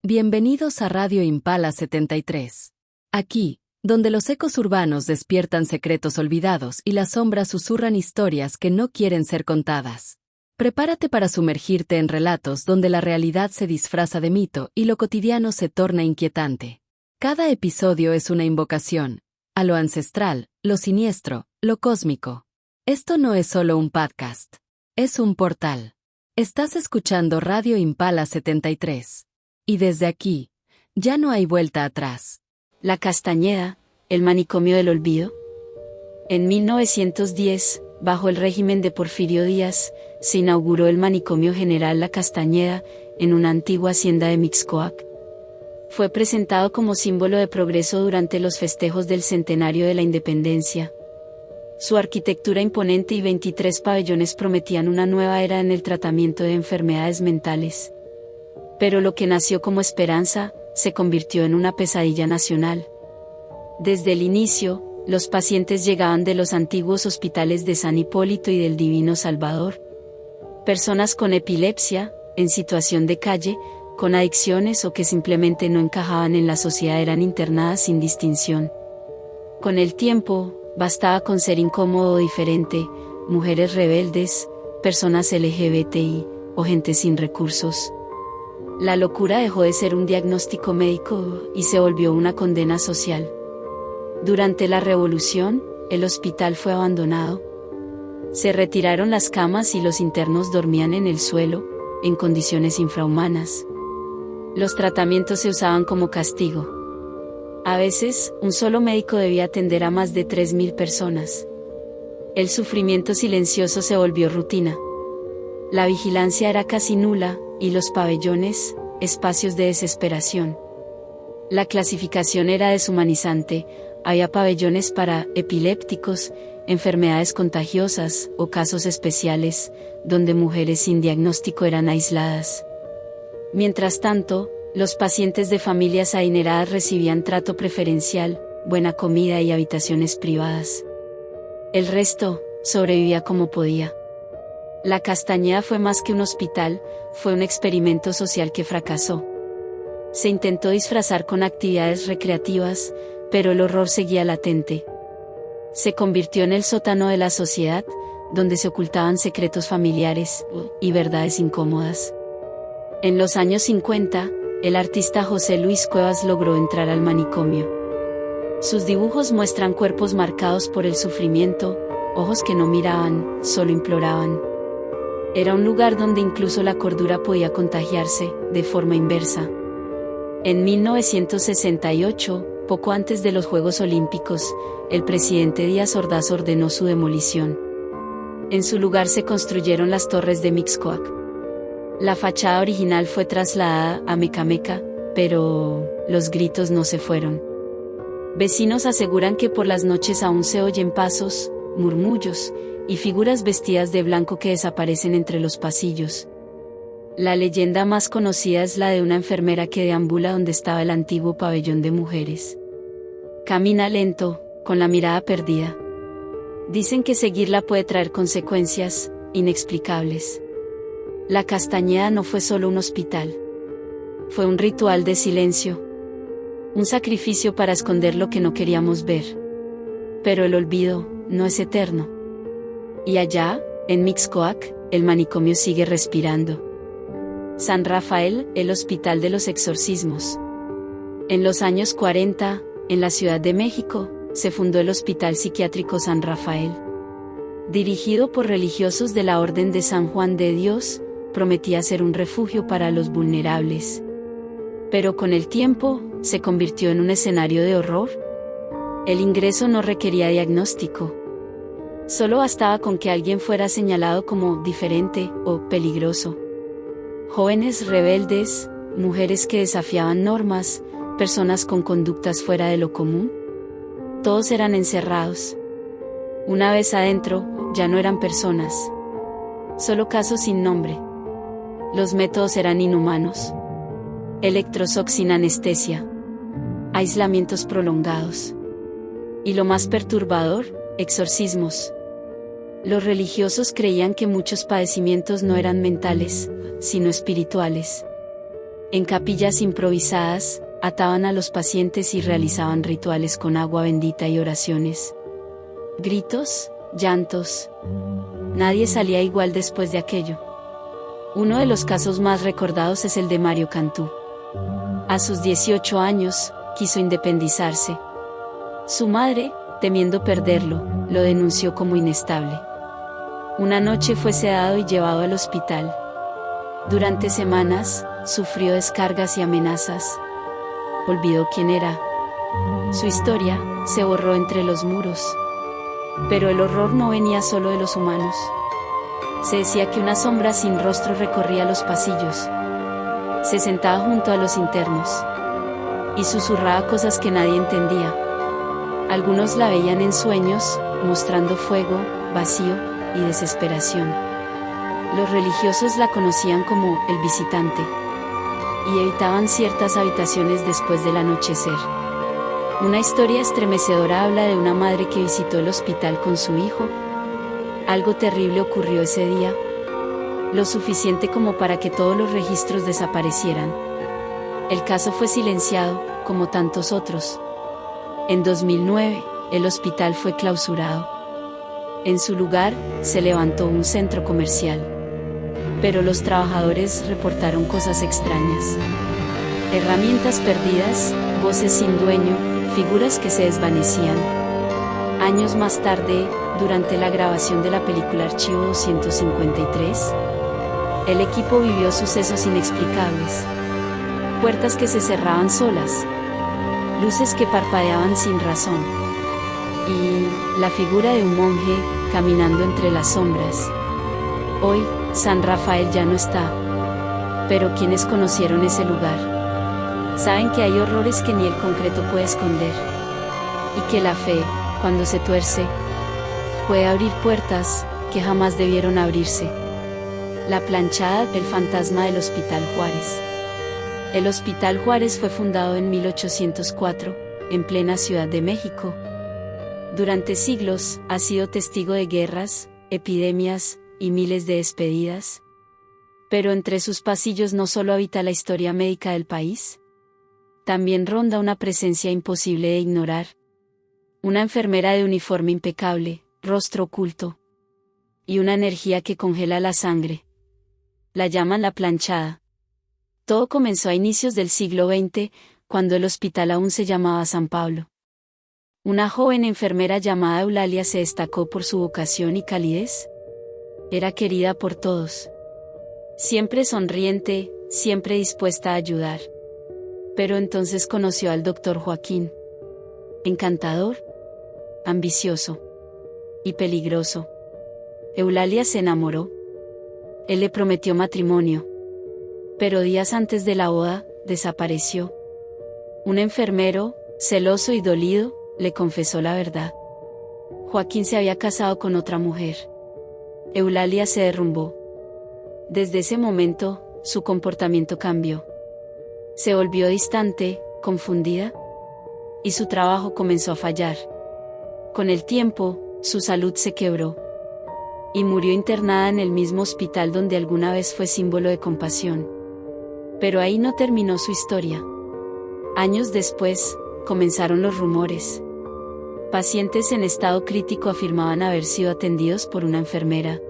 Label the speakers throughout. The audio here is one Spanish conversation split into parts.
Speaker 1: Bienvenidos a Radio Impala 73. Aquí, donde los ecos urbanos despiertan secretos olvidados y las sombras susurran historias que no quieren ser contadas. Prepárate para sumergirte en relatos donde la realidad se disfraza de mito y lo cotidiano se torna inquietante. Cada episodio es una invocación a lo ancestral, lo siniestro, lo cósmico. Esto no es solo un podcast, es un portal. Estás escuchando Radio Impala 73. Y desde aquí, ya no hay vuelta atrás.
Speaker 2: La Castañeda, el manicomio del olvido. En 1910, bajo el régimen de Porfirio Díaz, se inauguró el manicomio general La Castañeda, en una antigua hacienda de Mixcoac. Fue presentado como símbolo de progreso durante los festejos del centenario de la independencia. Su arquitectura imponente y 23 pabellones prometían una nueva era en el tratamiento de enfermedades mentales. Pero lo que nació como esperanza, se convirtió en una pesadilla nacional. Desde el inicio, los pacientes llegaban de los antiguos hospitales de San Hipólito y del Divino Salvador. Personas con epilepsia, en situación de calle, con adicciones o que simplemente no encajaban en la sociedad eran internadas sin distinción. Con el tiempo, bastaba con ser incómodo o diferente, mujeres rebeldes, personas LGBTI, o gente sin recursos. La locura dejó de ser un diagnóstico médico y se volvió una condena social. Durante la Revolución, el hospital fue abandonado. Se retiraron las camas y los internos dormían en el suelo, en condiciones infrahumanas. Los tratamientos se usaban como castigo. A veces, un solo médico debía atender a más de 3.000 personas. El sufrimiento silencioso se volvió rutina. La vigilancia era casi nula, y los pabellones, espacios de desesperación. La clasificación era deshumanizante, había pabellones para epilépticos, enfermedades contagiosas o casos especiales, donde mujeres sin diagnóstico eran aisladas. Mientras tanto, los pacientes de familias adineradas recibían trato preferencial, buena comida y habitaciones privadas. El resto, sobrevivía como podía. La Castañeda fue más que un hospital, fue un experimento social que fracasó. Se intentó disfrazar con actividades recreativas, pero el horror seguía latente. Se convirtió en el sótano de la sociedad, donde se ocultaban secretos familiares y verdades incómodas. En los años 50, el artista José Luis Cuevas logró entrar al manicomio. Sus dibujos muestran cuerpos marcados por el sufrimiento, ojos que no miraban, solo imploraban. Era un lugar donde incluso la cordura podía contagiarse, de forma inversa. En 1968, poco antes de los Juegos Olímpicos, el presidente Díaz Ordaz ordenó su demolición. En su lugar se construyeron las torres de Mixcoac. La fachada original fue trasladada a Mecameca, pero los gritos no se fueron. Vecinos aseguran que por las noches aún se oyen pasos, murmullos, y figuras vestidas de blanco que desaparecen entre los pasillos. La leyenda más conocida es la de una enfermera que deambula donde estaba el antiguo pabellón de mujeres. Camina lento, con la mirada perdida. Dicen que seguirla puede traer consecuencias inexplicables. La Castañeda no fue solo un hospital. Fue un ritual de silencio. Un sacrificio para esconder lo que no queríamos ver. Pero el olvido no es eterno. Y allá, en Mixcoac, el manicomio sigue respirando. San Rafael, el hospital de los exorcismos. En los años 40, en la Ciudad de México, se fundó el Hospital Psiquiátrico San Rafael. Dirigido por religiosos de la Orden de San Juan de Dios, prometía ser un refugio para los vulnerables. Pero con el tiempo, se convirtió en un escenario de horror. El ingreso no requería diagnóstico. Solo bastaba con que alguien fuera señalado como diferente o peligroso. Jóvenes rebeldes, mujeres que desafiaban normas, personas con conductas fuera de lo común. Todos eran encerrados. Una vez adentro, ya no eran personas. Solo casos sin nombre. Los métodos eran inhumanos. Electroshock sin anestesia. Aislamientos prolongados. Y lo más perturbador, exorcismos. Los religiosos creían que muchos padecimientos no eran mentales, sino espirituales. En capillas improvisadas, ataban a los pacientes y realizaban rituales con agua bendita y oraciones. Gritos, llantos. Nadie salía igual después de aquello. Uno de los casos más recordados es el de Mario Cantú. A sus 18 años, quiso independizarse. Su madre, temiendo perderlo, lo denunció como inestable. Una noche fue sedado y llevado al hospital. Durante semanas, sufrió descargas y amenazas. Olvidó quién era. Su historia se borró entre los muros. Pero el horror no venía solo de los humanos. Se decía que una sombra sin rostro recorría los pasillos. Se sentaba junto a los internos y susurraba cosas que nadie entendía. Algunos la veían en sueños, mostrando fuego, vacío y desesperación. Los religiosos la conocían como el visitante y evitaban ciertas habitaciones después del anochecer. Una historia estremecedora habla de una madre que visitó el hospital con su hijo. Algo terrible ocurrió ese día, lo suficiente como para que todos los registros desaparecieran. El caso fue silenciado, como tantos otros. En 2009, el hospital fue clausurado. En su lugar, se levantó un centro comercial. Pero los trabajadores reportaron cosas extrañas. Herramientas perdidas, voces sin dueño, figuras que se desvanecían. Años más tarde, durante la grabación de la película Archivo 253, el equipo vivió sucesos inexplicables. Puertas que se cerraban solas, luces que parpadeaban sin razón, y la figura de un monje caminando entre las sombras. Hoy, San Rafael ya no está. Pero quienes conocieron ese lugar saben que hay horrores que ni el concreto puede esconder, y que la fe, cuando se tuerce, puede abrir puertas que jamás debieron abrirse. La planchada del fantasma del Hospital Juárez. El Hospital Juárez fue fundado en 1804, en plena Ciudad de México. Durante siglos, ha sido testigo de guerras, epidemias y miles de despedidas. Pero entre sus pasillos no solo habita la historia médica del país, también ronda una presencia imposible de ignorar. Una enfermera de uniforme impecable, rostro oculto, y una energía que congela la sangre. La llaman la planchada. Todo comenzó a inicios del siglo XX, cuando el hospital aún se llamaba San Pablo. Una joven enfermera llamada Eulalia se destacó por su vocación y calidez. Era querida por todos. Siempre sonriente, siempre dispuesta a ayudar. Pero entonces conoció al doctor Joaquín. Encantador, ambicioso y peligroso. Eulalia se enamoró. Él le prometió matrimonio. Pero días antes de la boda, desapareció. Un enfermero, celoso y dolido, le confesó la verdad. Joaquín se había casado con otra mujer. Eulalia se derrumbó. Desde ese momento, su comportamiento cambió. Se volvió distante, confundida, y su trabajo comenzó a fallar. Con el tiempo, su salud se quebró. Y murió internada en el mismo hospital donde alguna vez fue símbolo de compasión. Pero ahí no terminó su historia. Años después, comenzaron los rumores. Pacientes en estado crítico afirmaban haber sido atendidos por una enfermera.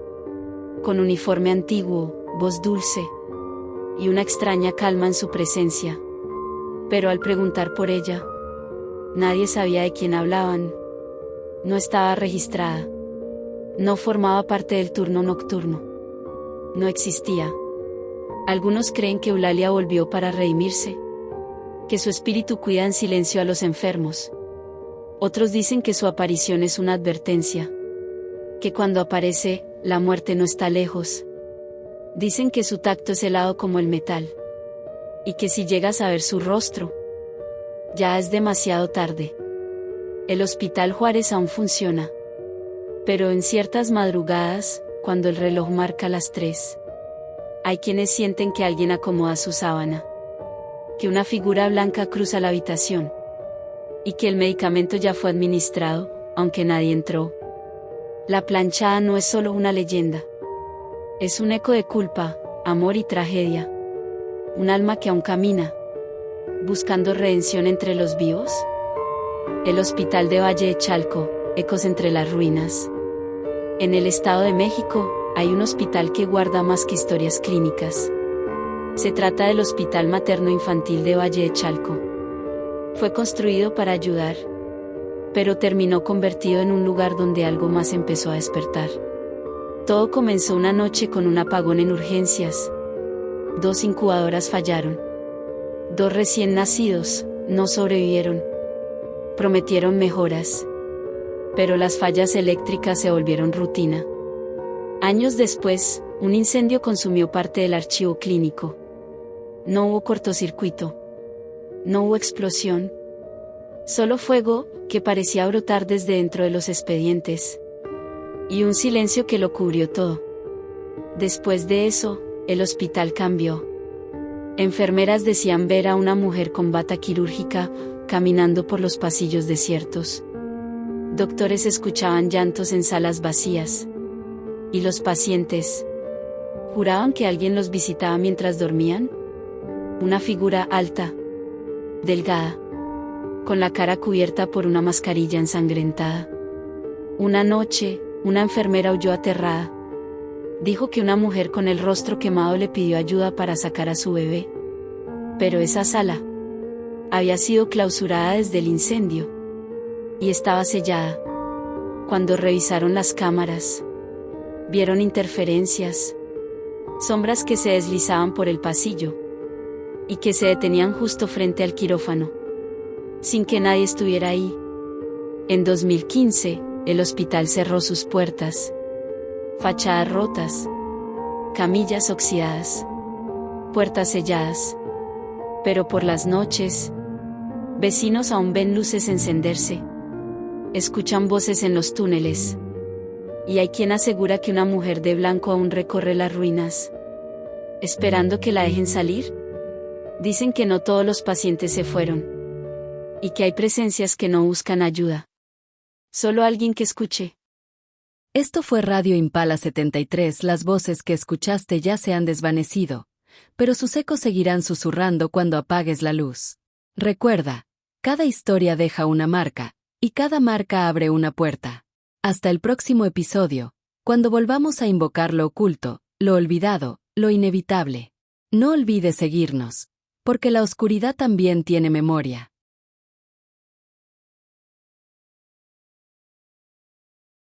Speaker 2: Con uniforme antiguo, voz dulce, y una extraña calma en su presencia. Pero al preguntar por ella, nadie sabía de quién hablaban. No estaba registrada. No formaba parte del turno nocturno. No existía. Algunos creen que Eulalia volvió para redimirse, que su espíritu cuida en silencio a los enfermos. Otros dicen que su aparición es una advertencia, que cuando aparece, la muerte no está lejos. Dicen que su tacto es helado como el metal, y que si llegas a ver su rostro, ya es demasiado tarde. El Hospital Juárez aún funciona. Pero en ciertas madrugadas, cuando el reloj marca las 3, hay quienes sienten que alguien acomoda su sábana, que una figura blanca cruza la habitación, y que el medicamento ya fue administrado, aunque nadie entró. La planchada no es solo una leyenda. Es un eco de culpa, amor y tragedia. Un alma que aún camina, buscando redención entre los vivos. El Hospital de Valle de Chalco, ecos entre las ruinas. En el Estado de México, hay un hospital que guarda más que historias clínicas. Se trata del Hospital Materno Infantil de Valle de Chalco. Fue construido para ayudar, pero terminó convertido en un lugar donde algo más empezó a despertar. Todo comenzó una noche con un apagón en urgencias. 2 incubadoras fallaron. 2 recién nacidos no sobrevivieron. Prometieron mejoras, pero las fallas eléctricas se volvieron rutina. Años después, un incendio consumió parte del archivo clínico. No hubo cortocircuito. No hubo explosión. Solo fuego, que parecía brotar desde dentro de los expedientes. Y un silencio que lo cubrió todo. Después de eso, el hospital cambió. Enfermeras decían ver a una mujer con bata quirúrgica, caminando por los pasillos desiertos. Doctores escuchaban llantos en salas vacías. ¿Y los pacientes? ¿Juraban que alguien los visitaba mientras dormían? Una figura alta, delgada, con la cara cubierta por una mascarilla ensangrentada. Una noche, una enfermera huyó aterrada. Dijo que una mujer con el rostro quemado le pidió ayuda para sacar a su bebé. Pero esa sala había sido clausurada desde el incendio y estaba sellada. Cuando revisaron las cámaras, vieron interferencias, sombras que se deslizaban por el pasillo y que se detenían justo frente al quirófano, sin que nadie estuviera ahí. En 2015, el hospital cerró sus puertas. Fachadas rotas, camillas oxidadas, puertas selladas. Pero por las noches, vecinos aún ven luces encenderse, escuchan voces en los túneles. Y hay quien asegura que una mujer de blanco aún recorre las ruinas, esperando que la dejen salir. Dicen que no todos los pacientes se fueron, y que hay presencias que no buscan ayuda. Solo alguien que escuche.
Speaker 1: Esto fue Radio Impala 73. Las voces que escuchaste ya se han desvanecido, pero sus ecos seguirán susurrando cuando apagues la luz. Recuerda, cada historia deja una marca, y cada marca abre una puerta. Hasta el próximo episodio, cuando volvamos a invocar lo oculto, lo olvidado, lo inevitable. No olvides seguirnos, porque la oscuridad también tiene memoria.